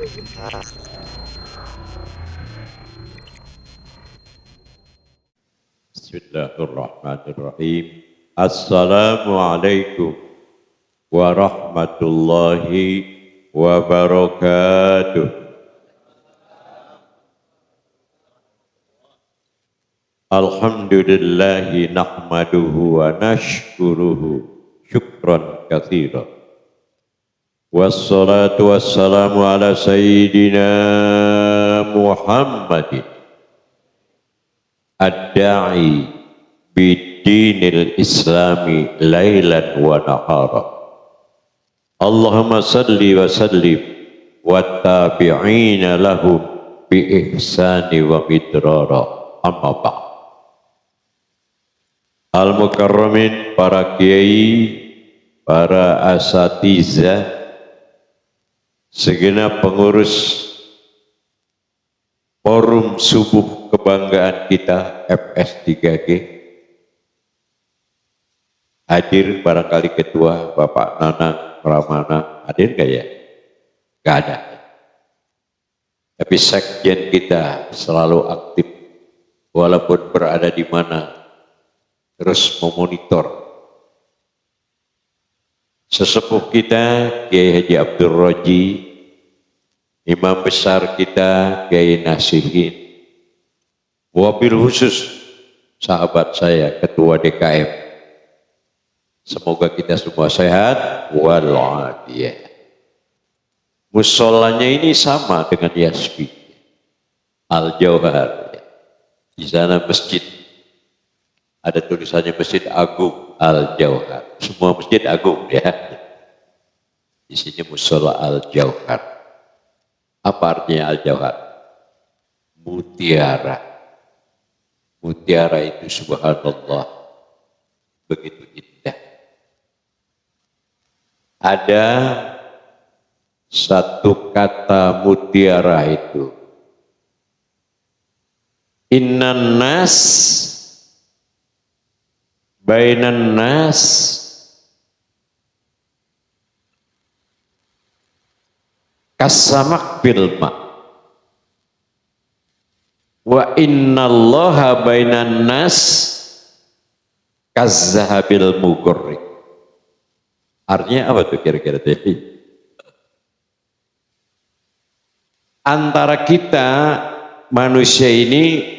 Bismillahirrahmanirrahim. Assalamualaikum warahmatullahi wabarakatuh. Alhamdulillahi nahmaduhu wa nashkuruhu syukran katsiran. Wassalatu wassalamu ala sayyidina Muhammadin ad-da'i bidinil islami lailan wa nahara. Allahumma salli wa sallim wa tabi'ina lahum bi ihsani wa midrara amma ba'd. Al-mukarramin, para kiai, para asatidzah, segenap pengurus forum subuh kebanggaan kita FS3G, hadir barangkali ketua Bapak Nanang Pramana, hadir gak ya? Gak ada. Tapi sekjen kita selalu aktif, walaupun berada di mana, terus memonitor. Sesepuh kita Kiai Haji Abdul Roji, imam besar kita Kiai Nasihin, wabil khusus sahabat saya Ketua DKM. Semoga kita semua sehat walafiat. Musolanya ini sama dengan Yasbi Al-Jauhar. Di sana masjid, ada tulisannya Masjid Agung Al-Jauhar. Semua masjid agung ya. Di sini musola Al-Jauhar. Apa artinya Al-Jauhar? Mutiara. Mutiara itu subhanallah begitu indah. Ada satu kata mutiara itu. Innan nas bainan nas kasamak bil ma wa innallaha bainan nas kazzahabil mugharrik. Artinya apa tuh kira-kira tadi? Antara kita manusia ini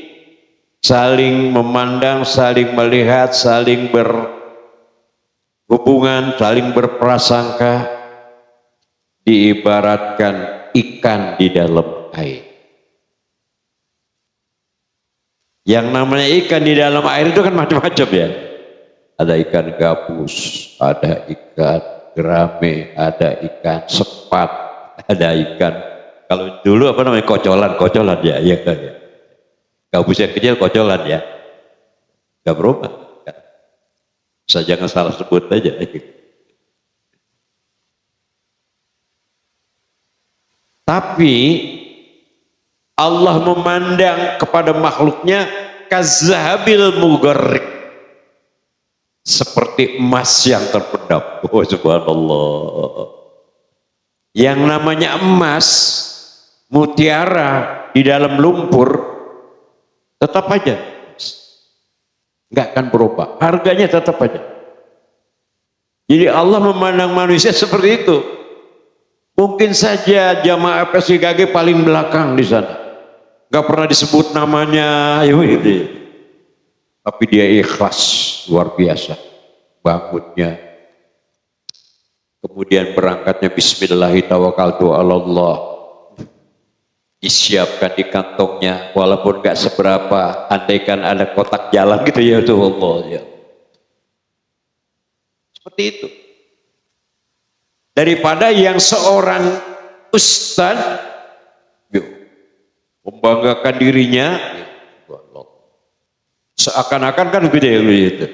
saling memandang, saling melihat, saling berhubungan, saling berprasangka, diibaratkan ikan di dalam air. Yang namanya ikan di dalam air itu kan macam-macam ya. Ada ikan gabus, ada ikan gerame, ada ikan sepat, ada ikan, kalau dulu apa namanya, kocolan ya, ya kan ya. Gabus yang kecil kocolan ya, gak berubah. Saya jangan salah sebut aja. Tapi Allah memandang kepada makhluknya kazzahabil mugharrik, seperti emas yang terpendam. Oh subhanallah. Yang namanya emas, mutiara di dalam lumpur, tetap aja nggak akan berubah, harganya tetap aja. Jadi Allah memandang manusia seperti itu. Mungkin saja jamaah FS3G paling belakang di sana, nggak pernah disebut namanya, tapi dia ikhlas luar biasa bangunnya, kemudian berangkatnya Bismillahirrahmanirrahim, disiapkan di kantongnya, walaupun nggak seberapa, andaikan ada kotak jalan gitu ya, itu Allah ya. Seperti itu. Daripada yang seorang ustaz membanggakan dirinya, seakan-akan kan gitu.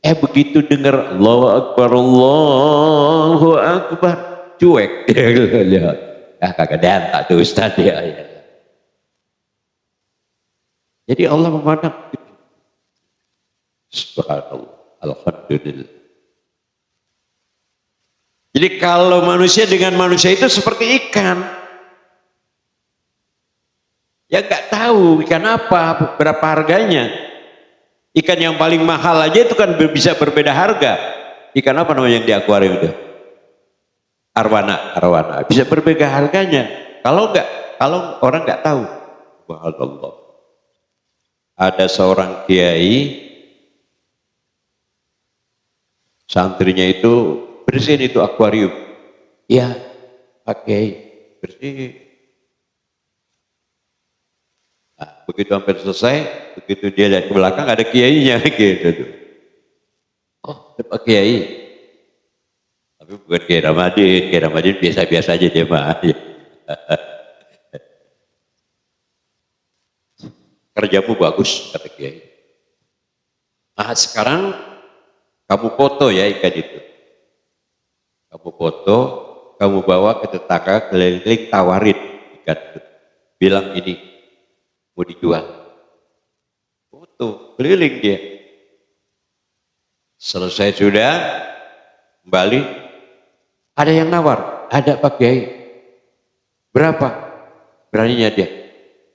Begitu dengar Allahu Akbar, Allahu Akbar, cuek. Kagak danta tuh ustaz ya. Jadi Allah memandang, subhanallah, alhamdulillah. Jadi kalau manusia dengan manusia itu seperti ikan, Ya nggak tahu ikan apa, berapa harganya. Ikan yang paling mahal aja itu kan bisa berbeda harga. Ikan apa namanya yang di akuarium itu? Arwana, bisa berbeda harganya. Kalau orang nggak tahu, subhanallah. Ada seorang kiai, santrinya itu bersihin itu akuarium. Iya, pakai bersih. Nah, begitu hampir selesai, begitu dia lihat ke belakang ada kiainya gitu. Oh, Pak Kiai. Tapi bukan Kiai Ramadhin biasa-biasa aja dia mah. Kerjamu bagus, kata Kiai. Nah, sekarang kamu foto ya ikan itu. Kamu foto, kamu bawa ke tetangga keliling tawarin ikan itu. Bilang ini mau dijual. Foto, keliling dia. Selesai sudah, kembali. Ada yang nawar, ada Pak Kiai. Berapa? Beraninya dia.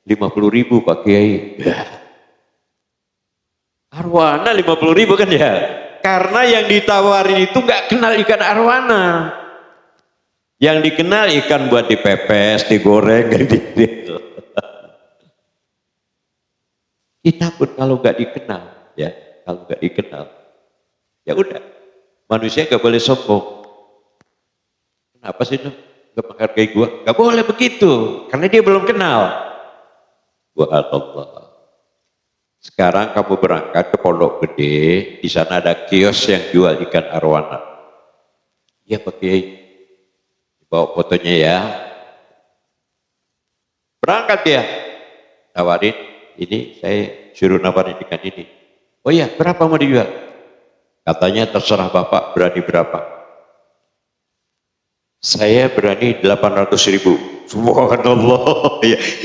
50.000 Pak Kiai. Ya. Arwana 50.000 kan ya? Karena yang ditawarin itu nggak kenal ikan arwana. Yang dikenal ikan buat dipepes, digoreng, gitu. Kita pun kalau nggak dikenal, ya, kalau nggak dikenal, ya udah, manusia nggak boleh sombong. Kenapa sih lu nggak menghargai gua? Nggak boleh begitu, karena dia belum kenal. Subhanallah. Sekarang kamu berangkat ke Pondok Gede, di sana ada kios yang jual ikan arwana. Iya Pak Kiai, bawa fotonya ya. Berangkat dia, tawarin, ini saya suruh nawarin ikan ini. Oh iya, berapa mau dijual? Katanya terserah Bapak berani berapa. Saya berani 800.000. Subhanallah.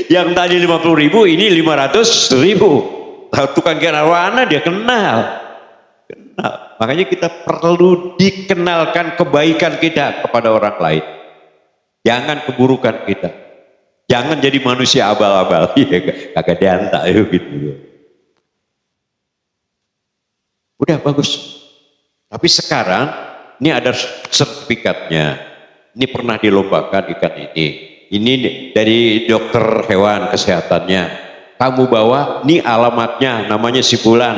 Yang tadi 50.000, ini 500.000. Tukang ikan arwana dia kenal. Makanya kita perlu dikenalkan kebaikan kita kepada orang lain. Jangan keburukan kita. Jangan jadi manusia abal-abal. Kagak diantak gitu. Udah bagus. Tapi sekarang ini ada sertifikatnya. Ini pernah dilombakan ikan ini. Ini dari dokter hewan kesehatannya. Kamu bawa, ini alamatnya, namanya si Fulan.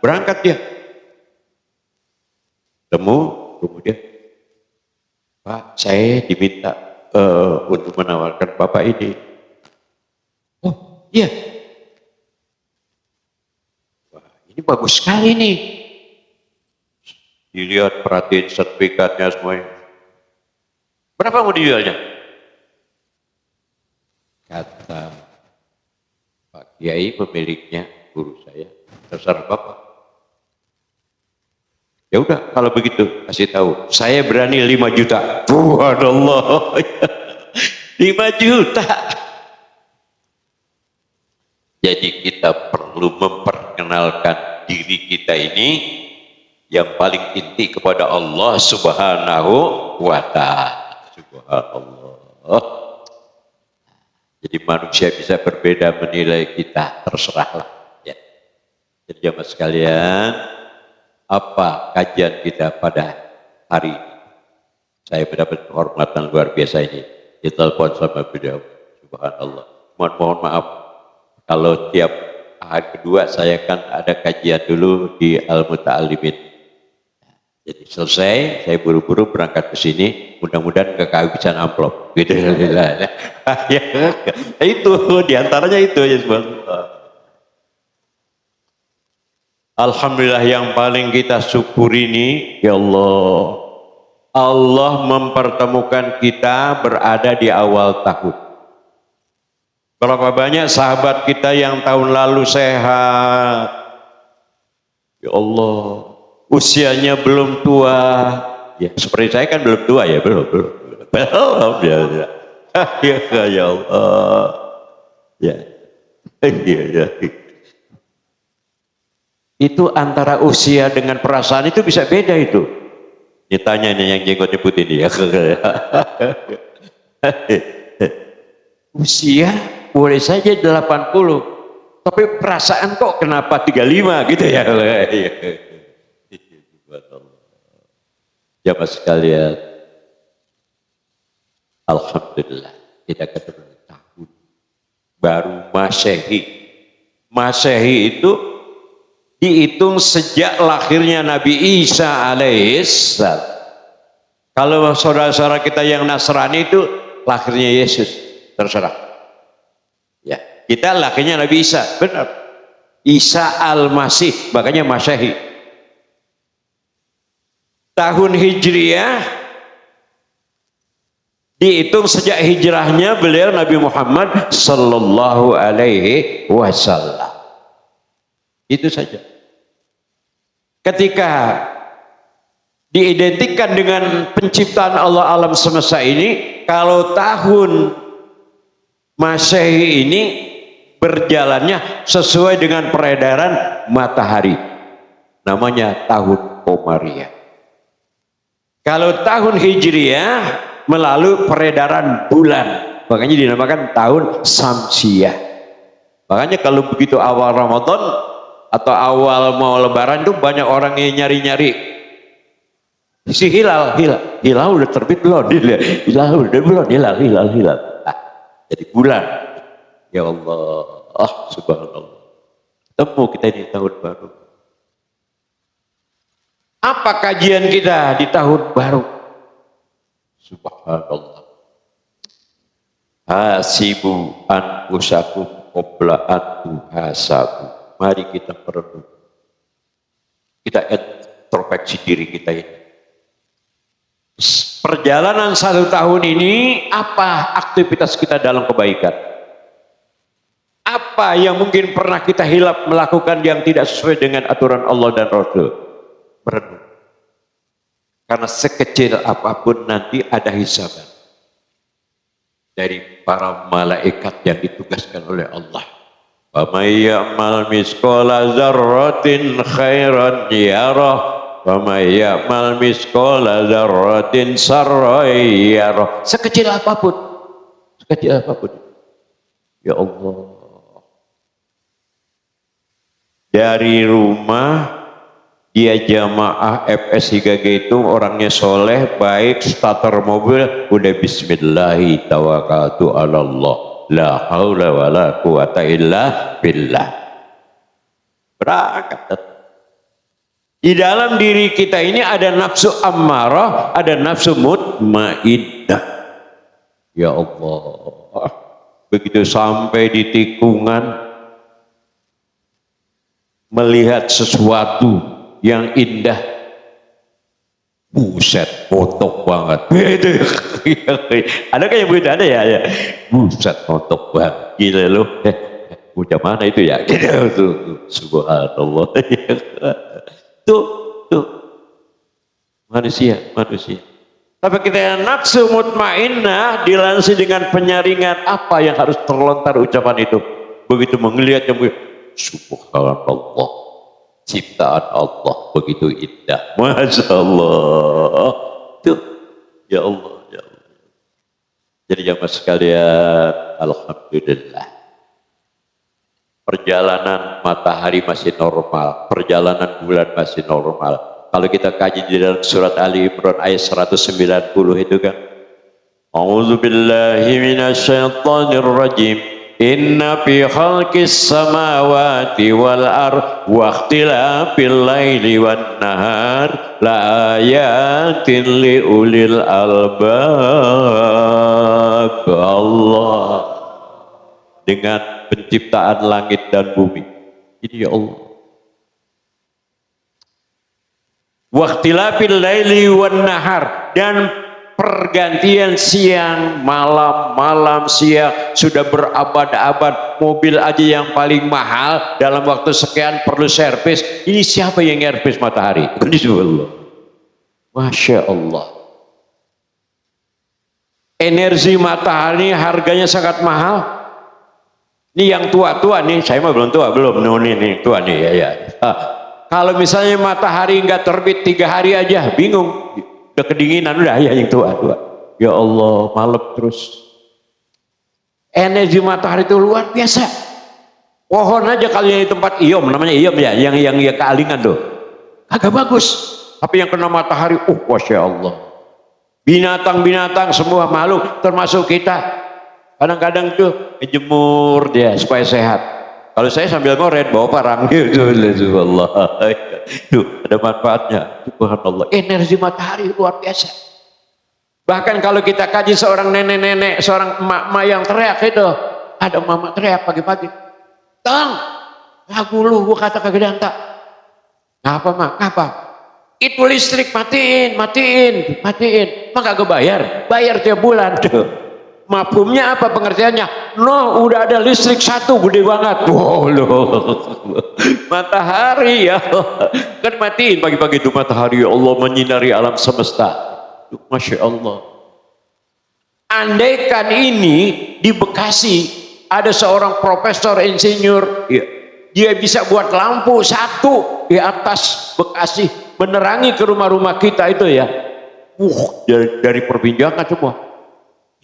Berangkat dia. Kemudian, Pak, saya diminta untuk menawarkan Bapak ini. Oh, iya. Wah, ini bagus sekali nih. Dilihat, perhatiin sertifikatnya semuanya. Berapa mau dijualnya? Kata Pak Kiai pemiliknya, guru saya, terserah Bapak. Ya udah, kalau begitu kasih tahu, saya berani 5 juta. Subhanallah. 5 juta. Jadi kita perlu memperkenalkan diri kita ini yang paling inti kepada Allah Subhanahu wa Ta'ala. Subhanallah. Jadi manusia bisa berbeda menilai kita, terserahlah. Ya. Jadi jamaah sekalian, apa kajian kita pada hari ini? Saya mendapat kehormatan luar biasa ini. Ditelepon sama beliau. Subhanallah. Mohon maaf kalau tiap hari kedua saya kan ada kajian dulu di Al-Muta'alimin. Jadi selesai, saya buru-buru berangkat ke sini, mudah-mudahan gak kehabisan amplop. Gitu. Ya, itu diantaranya itu ya subhanallah. Alhamdulillah yang paling kita syukuri ini, ya Allah. Allah mempertemukan kita berada di awal tahun. Berapa banyak sahabat kita yang tahun lalu sehat. Ya Allah. Usianya belum tua, ya seperti saya kan belum tua ya, belum ya, ya Allah, ya, itu antara usia dengan perasaan itu bisa beda itu. Ditanya nih yang jenggot putih ini ya, usia boleh saja 80, tapi perasaan kok kenapa 35 gitu ya. Jamaah sekalian, alhamdulillah kita ketemu tahun baru Masehi. Masehi itu dihitung sejak lahirnya Nabi Isa alaihissalam. Kalau saudara-saudara kita yang Nasrani itu lahirnya Yesus, terserah. Ya, kita lahirnya Nabi Isa, benar. Isa al-Masih, makanya Masehi. Tahun Hijriah dihitung sejak hijrahnya beliau Nabi Muhammad sallallahu alaihi wasallam. Itu saja. Ketika diidentikan dengan penciptaan Allah alam semesta ini, kalau tahun Masehi ini berjalannya sesuai dengan peredaran matahari, namanya tahun Komariah. Kalau tahun Hijriah melalui peredaran bulan, makanya dinamakan tahun Samsiah. Makanya kalau begitu awal Ramadan atau awal mau Lebaran itu banyak orang yang nyari-nyari si hilal udah terbit belum? Hilal udah belum? Hilal. Nah, jadi bulan. Ya Allah, subhanallah. Temu kita di tahun baru. Apa kajian kita di tahun baru? Subhanallah. Hasibu anfusakum qabla an tuhasabu. Mari kita merenung. Kita introspeksi diri kita ini. Perjalanan 1 tahun ini, apa aktivitas kita dalam kebaikan? Apa yang mungkin pernah kita hilap melakukan yang tidak sesuai dengan aturan Allah dan Rasul? Merenung. Karena sekecil apapun nanti ada hisaban dari para malaikat yang ditugaskan oleh Allah. Wa may ya'mal misqala dzarratin khairan yarah wa may ya'mal misqala dzarratin syarran yarah. Sekecil apapun. Ya Allah. Dari rumah dia jamaah FS 3G itu orangnya soleh, baik, starter mobil udah bismillahi tawakkaltu ala Allah la haula wala quwata illa billah. Berangkat. Di dalam diri kita ini ada nafsu ammarah, ada nafsu mutmainnah. Ya Allah, begitu sampai di tikungan melihat sesuatu yang indah, buset, kotok banget. Ada kan yang begitu? Ada ya? Buset, kotok banget. Gila lu. Udah mana itu ya? Tuh. Subhanallah. Tuh. Manusia. Tapi kita nafsu mutmainnah dilansi dengan penyaringan apa yang harus terlontar ucapan itu. Begitu melihat yang begitu, subhanallah. Ciptaan Allah begitu indah, masya Allah. Tuh, ya Allah. Jadi jamaah sekalian, alhamdulillah. Perjalanan matahari masih normal, perjalanan bulan masih normal. Kalau kita kaji di dalam surat Ali Imran ayat 190 itu kan, A'udzubillahi minasyaitonirrajim. Inna fi khalqis samawati wal ard wa ikhtilafil laili wan nahar la ayatin li ulil albab. Allah dengan penciptaan langit dan bumi ini, ya Allah. Wa ikhtilafil laili wan nahar, dan pergantian siang malam, malam siang, sudah berabad-abad. Mobil aja yang paling mahal dalam waktu sekian perlu servis. Ini siapa yang servis matahari? Masya Allah. Energi matahari harganya sangat mahal. Ini yang tua-tua nih, saya mah belum tua, belum nih tua nih ya. Kalau misalnya matahari nggak terbit 3 hari aja, bingung. Udah kedinginan, udah ya yang tua. Ya Allah, malam terus. Energi matahari itu luar biasa. Pohon aja kali di tempat Iyom, namanya Iyom ya, yang kealingan tuh, agak bagus. Tapi yang kena matahari, masya Allah. Binatang-binatang semua makhluk, termasuk kita, kadang-kadang tuh menjemur dia supaya sehat. Kalau saya sambil ngoret bawa parang, subhanallah, tuh ada manfaatnya, subhanallah. Energi matahari luar biasa. Bahkan kalau kita kaji seorang nenek-nenek, seorang emak-emak yang teriak itu, ada mama teriak pagi-pagi, Tang, lagu lu gua kata kegedean tak. Ngapa mak? Ngapa? Itu listrik matiin. Mak kagak bayar tiap bulan. Mafhumnya apa pengertiannya? No, udah ada listrik satu gede banget. Matahari ya. Kan matiin pagi-pagi itu matahari, ya Allah menyinari alam semesta. Masya Allah. Andaikan ini di Bekasi ada seorang profesor insinyur, ya, dia bisa buat lampu satu di atas Bekasi menerangi ke rumah-rumah kita itu ya. Dari perbincangan semua.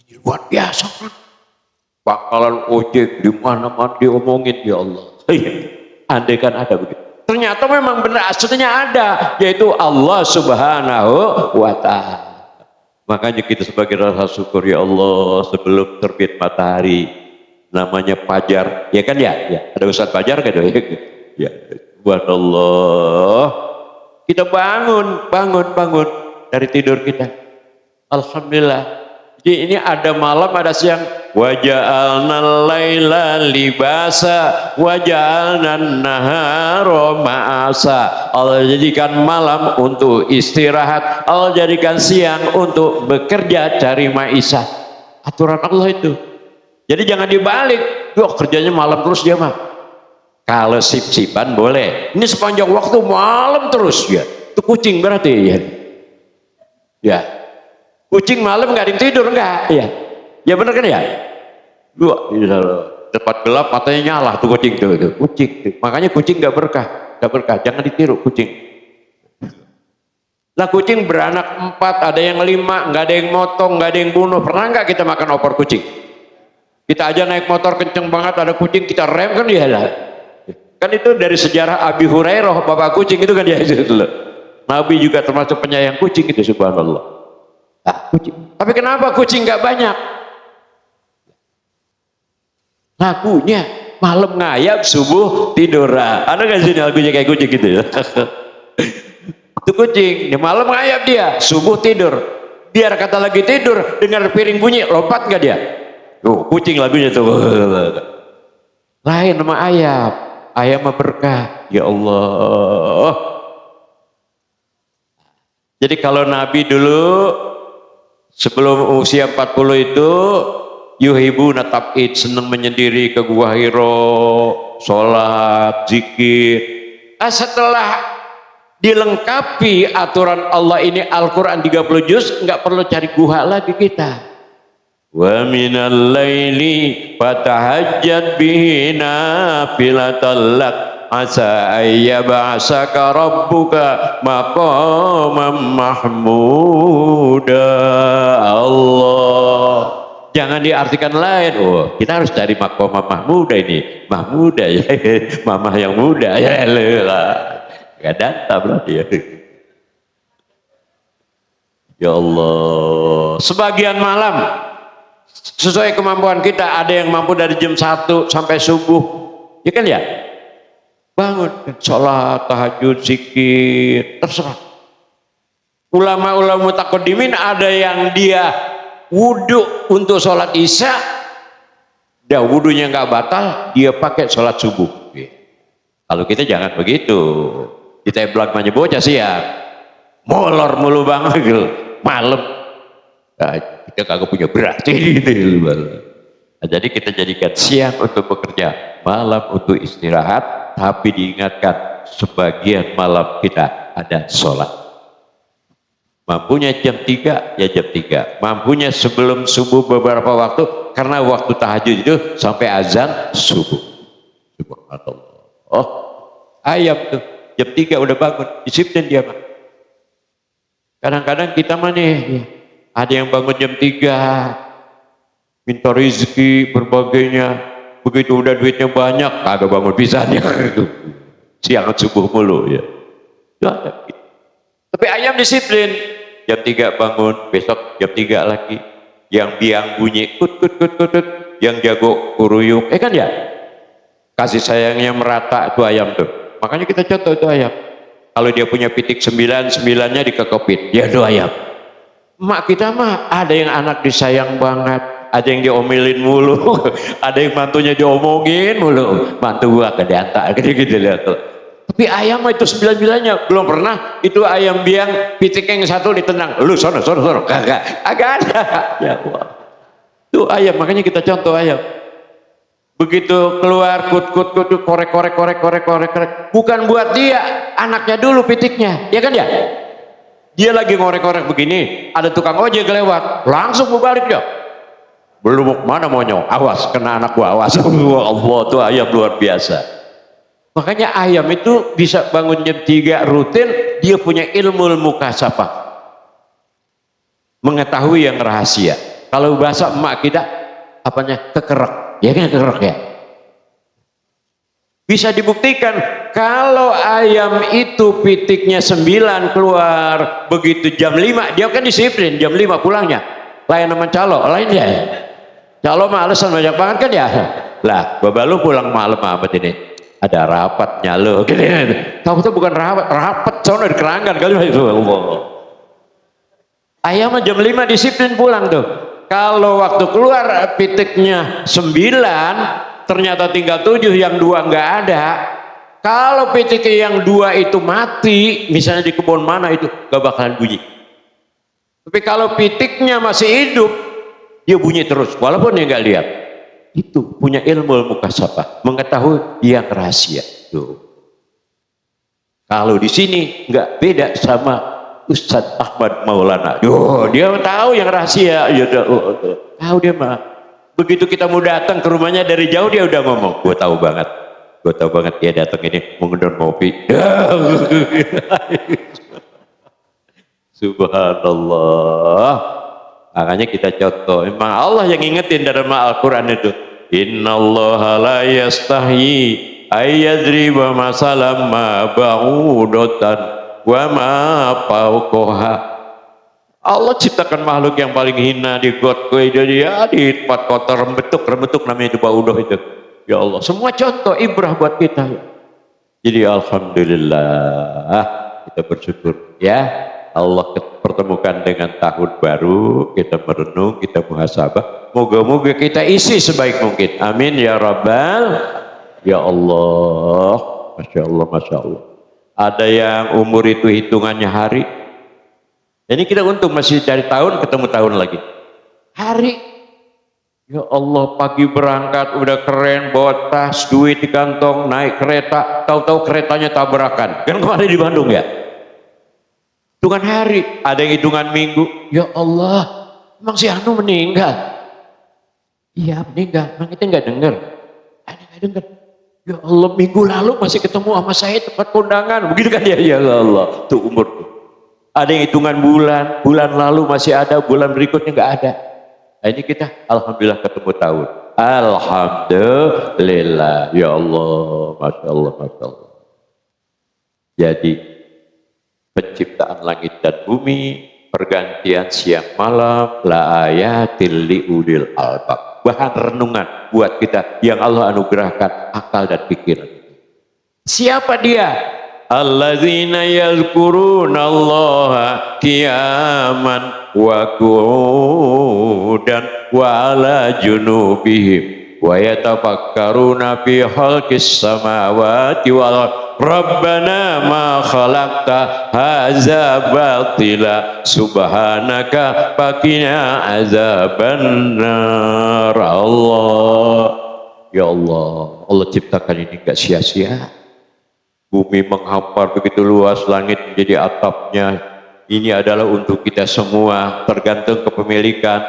Ini luar biasa kan. Bakalan ojek di mana-mana diomongin, ya Allah. Andaikan ada begitu. Ternyata memang benar aslinya ada, yaitu Allah Subhanahu wa Ta'ala. Makanya kita sebagai rasa syukur, ya Allah, sebelum terbit matahari, namanya fajar, ya kan ya? Ada Ustaz Fajar kan? Ya, buat Allah, kita bangun dari tidur kita. Alhamdulillah. Jadi ini ada malam, ada siang. Wa ja'alnal laila libasa wa ja'alnan nahara ma'asa. Allah jadikan malam untuk istirahat, Allah jadikan siang untuk bekerja cari maisha. Aturan Allah itu. Jadi jangan dibalik. Duh, kerjanya malam terus dia mah. Kalau sip-sipan boleh. Ini sepanjang waktu malam terus ya. Itu kucing berarti ya. Ya. Kucing malam nggak ada yang tidur enggak? Ya. Ya benar kan ya? Dua, tepat gelap matanya nyala tuh kucing tuh. Kucing. Makanya kucing nggak berkah, jangan ditiru kucing. Lah kucing beranak 4, ada yang 5, nggak ada yang motong, nggak ada yang bunuh. Pernah nggak kita makan opor kucing? Kita aja naik motor kenceng banget, ada kucing kita rem kan ya lah. Kan itu dari sejarah Abi Hurairah, bapak kucing itu kan ya itu loh. Nabi juga termasuk penyayang kucing itu, subhanallah. Kucing. Tapi kenapa kucing nggak banyak? Lagunya malam ngayap, subuh tidur. Ada nggak sini lagunya kayak kucing gitu ya? Itu kucing, di malam ngayap dia, subuh tidur. Biar kata lagi tidur, dengar piring bunyi, lompat nggak dia? Kucing lagunya tuh. Lain sama ayam, ayam mah berkah, ya Allah. Jadi kalau Nabi dulu sebelum usia 40 itu yuhibuna tab'id, senang menyendiri ke Gua Hiro, sholat, zikir. Setelah dilengkapi aturan Allah ini, Al-Quran 30 juz, nggak perlu cari guha lagi kita. Wa minal laili fatahajjat bihi nafilatan lak asa ayyab'asaka rabbuka maqaman mahmuda. Allah, jangan diartikan lain. Kita harus cari maqaman mahmuda ini. Mahmuda ya, mamah yang muda ya, gak danta berarti ya. Ya Allah, sebagian malam sesuai kemampuan kita, ada yang mampu dari jam 1 sampai subuh, ya kan ya, bangun sholat, tahajud, zikir, terserah. Ulama-ulama mutaqaddimin ada yang dia wudhu untuk sholat isya, dah wudhunya nggak batal, dia pakai sholat subuh. Kalau kita jangan begitu, kita belakangnya bocah siang, molor mulu banget gitu, malam. Nah, kita kagak punya beras gitu. Nah, jadi kita jadikan siang untuk bekerja, malam untuk istirahat, tapi diingatkan sebagian malam kita ada sholat. Mampunya jam 3 ya jam 3, mampunya sebelum subuh beberapa waktu, karena waktu tahajud itu sampai azan subuh. Subhanallah. Ayam tuh jam 3 udah bangun, disiplin dia mah. Kadang-kadang kita mah nih, ada yang bangun jam 3, minta rezeki berbagainya. Begitu udah duitnya banyak, kagak bangun pisahnya. Siang subuh mulu ya. Tapi ayam disiplin. Jam 3 bangun, besok jam 3 lagi. Yang biang bunyi kut kut kut kut, kut. Yang jago kuruyuk. Kan ya? Kasih sayangnya merata itu ayam tuh. Makanya kita contoh itu ayam. Kalau dia punya pitik 9, 9-nya dikekepit. Dia itu ayam. Mak kita mah ada yang anak disayang banget, ada yang diomelin mulu, ada yang mantunya diomongin mulu, mantu gua kedantak gitu lihat tuh. Tapi ayam itu 9-9-nya belum pernah itu ayam biang pitiknya yang satu ditendang, lu sono kagak ada. Ya Allah. Itu ayam, makanya kita contoh ayam. Begitu keluar kut korek, bukan buat dia, anaknya dulu pitiknya, ya kan ya? Dia lagi ngorek-ngorek begini, ada tukang ojek lewat, langsung mau balik dia. Belum mau kemana maunya, awas kena anak gua, awas. Allah tuh ayam luar biasa. Makanya ayam itu bisa bangun jam 3 rutin, dia punya ilmu mukasabah, mengetahui yang rahasia. Kalau bahasa emak kita, apanya kekerek, ya kan kekerek ya. Bisa dibuktikan kalau ayam itu pitiknya 9 keluar, begitu jam 5 dia kan disiplin, jam 5 pulangnya. Lain sama calo, lain ya. Calo mah alasan banyak banget kan ya. Lah, bapak lu pulang malam apa ini? Ada rapat nyalo. Tahu tuh bukan rapat sono di Keranggan kali itu. Ayam jam 5 disiplin pulang tuh. Kalau waktu keluar pitiknya 9 ternyata tinggal 7, yang 2 nggak ada. Kalau pitiknya yang 2 itu mati, misalnya di kebun mana itu, nggak bakalan bunyi. Tapi kalau pitiknya masih hidup, dia bunyi terus, walaupun dia nggak lihat. Itu punya ilmu mukasabah, mengetahui yang rahasia. Tuh. Kalau di sini nggak beda sama Ustadz Ahmad Maulana. Dia tahu yang rahasia. Tahu dia mah. Begitu kita mau datang ke rumahnya dari jauh, dia udah ngomong, gue tahu banget dia datang ini mengendor ngopi. Subhanallah. Makanya kita contoh, memang Allah yang ingetin dalam Al-Quran itu, innallaha la yastahyi ayyadriba masalam ma ba'udotan wa ma fawqaha. Allah ciptakan makhluk yang paling hina di got dia di tempat kotor, rembetuk namanya itu baudoh itu. Ya Allah, semua contoh ibrah buat kita. Jadi alhamdulillah kita bersyukur ya Allah pertemukan dengan tahun baru, kita merenung, kita muhasabah. Moga-moga kita isi sebaik mungkin. Amin ya rabbal ya Allah. Masya Allah. Ada yang umur itu hitungannya hari. Ini kita untung masih dari tahun ketemu tahun lagi. Hari, ya Allah pagi berangkat udah keren, bawa tas, duit di kantong, naik kereta, tahu-tahu keretanya tabrakan. Kan kemarin di Bandung ya. Hitungan hari, ada yang hitungan minggu. Ya Allah, emang si Anu meninggal? Iya meninggal, emang kita nggak dengar. Ada nggak dengar? Ya Allah minggu lalu masih ketemu sama saya tempat kondangan, begitu kan ya? Ya Allah, tuh umur tuh. Ada yang hitungan bulan lalu masih ada, bulan berikutnya nggak ada. Nah, ini kita alhamdulillah ketemu tahun. Alhamdulillah, ya Allah, masya Allah. Jadi penciptaan langit dan bumi, pergantian siang malam, la ayatil liulil albab. Bahan renungan buat kita yang Allah anugerahkan akal dan pikiran. Siapa dia? Alladzina yazkuruna Allaha qiyaman wa qu'udan wa ala junubihim wa yatafakkaruna fi khalqis samawati wal Rabbana ma khalaqta hadza batila subhanaka faqina azabannar. Allah ya Allah, Allah ciptakan ini enggak sia-sia. Bumi menghampar begitu luas, langit menjadi atapnya. Ini adalah untuk kita semua, tergantung kepemilikan.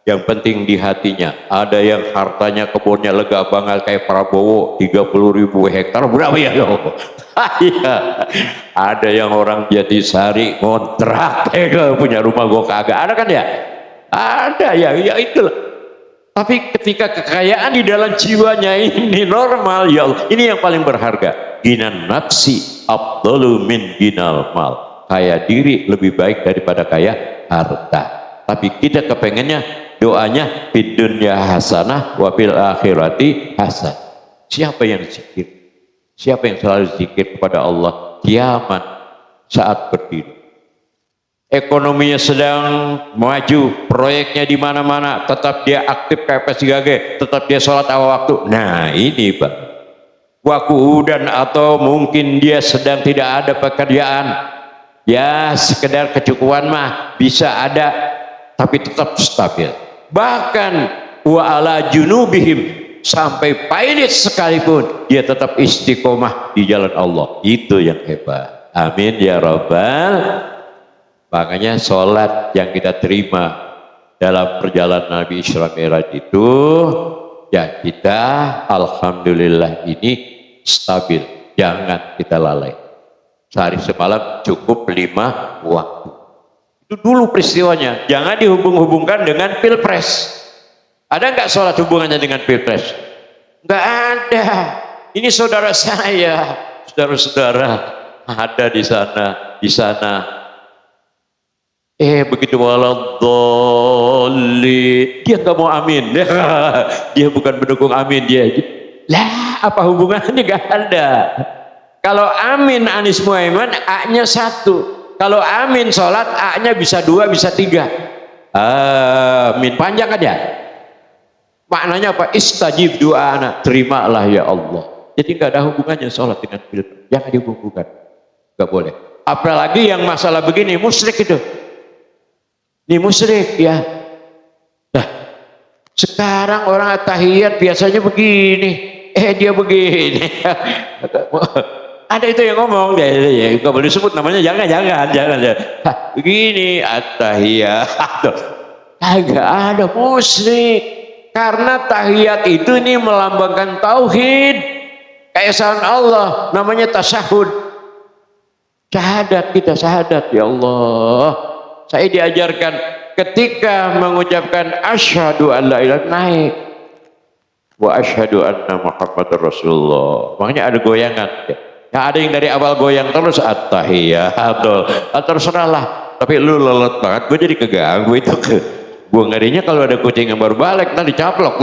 Yang penting di hatinya. Ada yang hartanya kebunnya lega banget kayak Prabowo, 30.000 hektar, berapa ya loh? Ada yang orang Jatisari ngontrak, punya rumah gua kagak. Ada kan ya? Ada ya, ya itulah. Tapi ketika kekayaan di dalam jiwanya ini normal, ya Allah, ini yang paling berharga. Ginan nafsi afdalu min ginal mal. Kaya diri lebih baik daripada kaya harta. Tapi kita kepengennya doanya fid dunya hasanah wa fil akhirati hasan. Siapa yang zikir? Siapa yang selalu zikir kepada Allah? Kiamat saat berdiri. Ekonominya sedang maju, proyeknya di mana-mana, tetap dia aktif kayak PSGG, tetap dia sholat awal waktu. Nah ini Pak, wakuudan atau mungkin dia sedang tidak ada pekerjaan, ya sekedar kecukupan mah bisa ada, tapi tetap stabil. Bahkan wa ala junubihim, sampai pailit sekalipun dia tetap istiqomah di jalan Allah. Itu yang hebat. Amin ya Rabbal. Makanya sholat yang kita terima dalam perjalanan Nabi Isra Mi'raj itu, ya kita alhamdulillah ini stabil, jangan kita lalai. Sehari semalam cukup 5 waktu. Itu dulu peristiwanya, jangan dihubung-hubungkan dengan pilpres. Ada nggak sholat hubungannya dengan pilpres? Nggak ada. Ini saudara saya, saudara-saudara ada di sana. Begitu waladhdallin, dia nggak mau amin. Dia bukan pendukung amin, dia. Lah, apa hubungannya? Nggak ada. Kalau amin Anies Muhaimin, A-nya 1. Kalau amin sholat, A-nya bisa 2, bisa 3. Amin panjang aja. Maknanya apa? Istajib doa anak, terimalah ya Allah. Jadi nggak ada hubungannya sholat dengan pilpres. Jangan dihubungkan, nggak boleh. Apalagi yang masalah begini, musyrik itu. Ini musyrik ya. Nah, sekarang orang tahiyat biasanya begini, dia begini. Ada itu yang ngomong, ya nggak boleh disebut namanya, jangan. Begini at-tahiyat, agak ada musyrik. Karena tahiyat itu ini melambangkan tauhid, keesaan Allah, namanya tasyahud. Syahadat, kita syahadat, ya Allah. Saya diajarkan ketika mengucapkan asyhadu an la ilaha naik wa asyhadu anna Muhammadar Rasulullah. Makanya ada goyangan. Ya, ada yang dari awal goyang terus at-tahiyatul. Terserahlah. Tapi lu lelet banget, gue jadi keganggu itu. Gue ngerinya kalau ada kucing yang baru balik, nanti dicaplok.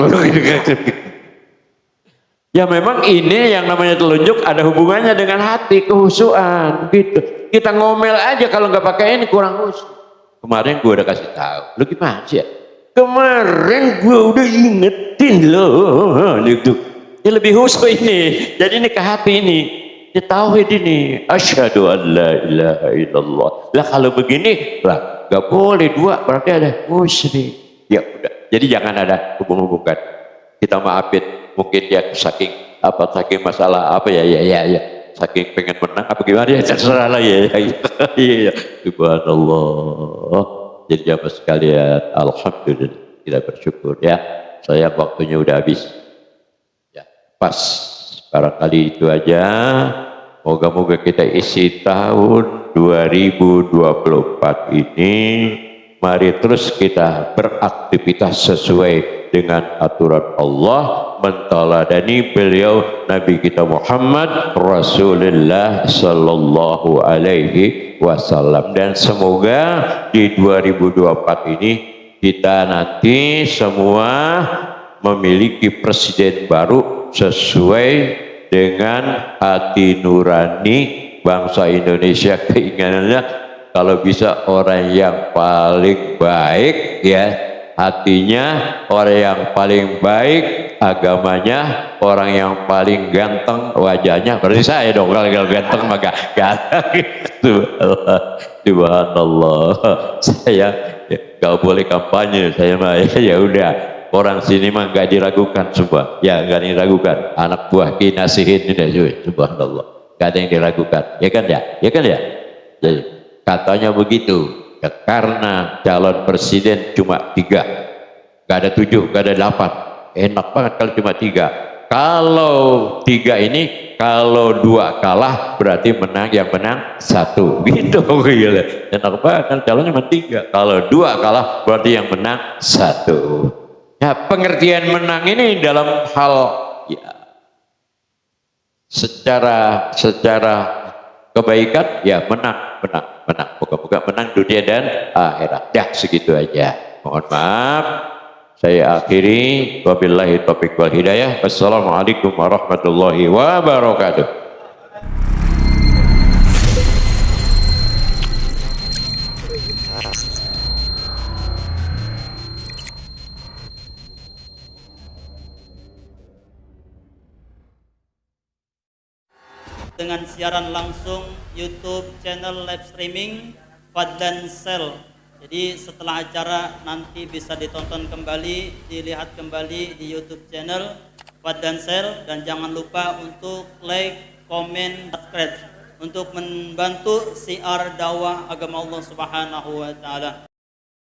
Ya memang ini yang namanya telunjuk ada hubungannya dengan hati, kehusuan gitu. Kita ngomel aja kalau nggak pakai ini kurang khusyuk. Kemarin gue udah kasih tahu, lu gimana sih ya? Kemarin gue udah ingetin lo, gitu. Ini lebih khusyuk ini, jadi ini ke hati ini, ini tauhid ini. Asyhadu an la ilaha illallah. Lah kalau begini, lah nggak boleh 2, berarti ada musyrik. Ya udah, jadi jangan ada hubung-hubungkan. Kita maafin, mungkin dia saking masalah apa ya. Saking pengen menang apa gimana ya, terserah lah ya. Subhanallah. Jadi jamaah sekalian, alhamdulillah kita bersyukur ya. Saya waktunya udah habis. Ya, pas. Barangkali itu aja. Moga-moga kita isi tahun 2024 ini, mari terus kita beraktivitas sesuai dengan aturan Allah, menteladani beliau Nabi kita Muhammad Rasulullah sallallahu alaihi wasallam. Dan semoga di 2024 ini kita nanti semua memiliki presiden baru sesuai dengan hati nurani bangsa Indonesia. Keinginannya kalau bisa orang yang paling baik ya, hatinya orang yang paling baik, agamanya orang yang paling ganteng, wajahnya berarti saya dong. Kalau ganteng maka ganteng. Subhanallah. Saya nggak boleh kampanye, saya mah ya udah. Orang sini mah nggak diragukan semua, ya nggak diragukan. Anak buah kinasihin ini, subhanallah, nggak ada yang diragukan, ya kan ya. Jadi katanya begitu, ya, karena calon presiden cuma 3, nggak ada 7, nggak ada 8. Enak banget kalau cuma 3. Kalau 3 ini, kalau 2 kalah berarti menang, yang menang 1, gitu. Enak banget, calonnya cuma 3. Kalau 2 kalah berarti yang menang 1. Ya, pengertian menang ini dalam hal ya, secara kebaikan ya menang. Moga-moga menang dunia dan akhirat. Ya segitu aja. Mohon maaf. Saya akhiri. Wabillahi taufiq wal hidayah. Wassalamualaikum warahmatullahi wabarakatuh. Dengan siaran langsung YouTube channel live streaming Fadlan Sel. Jadi setelah acara nanti bisa ditonton kembali, dilihat kembali di YouTube channel Fadlan Sel, dan jangan lupa untuk like, komen, subscribe untuk membantu siar dakwah agama Allah Subhanahu wa taala.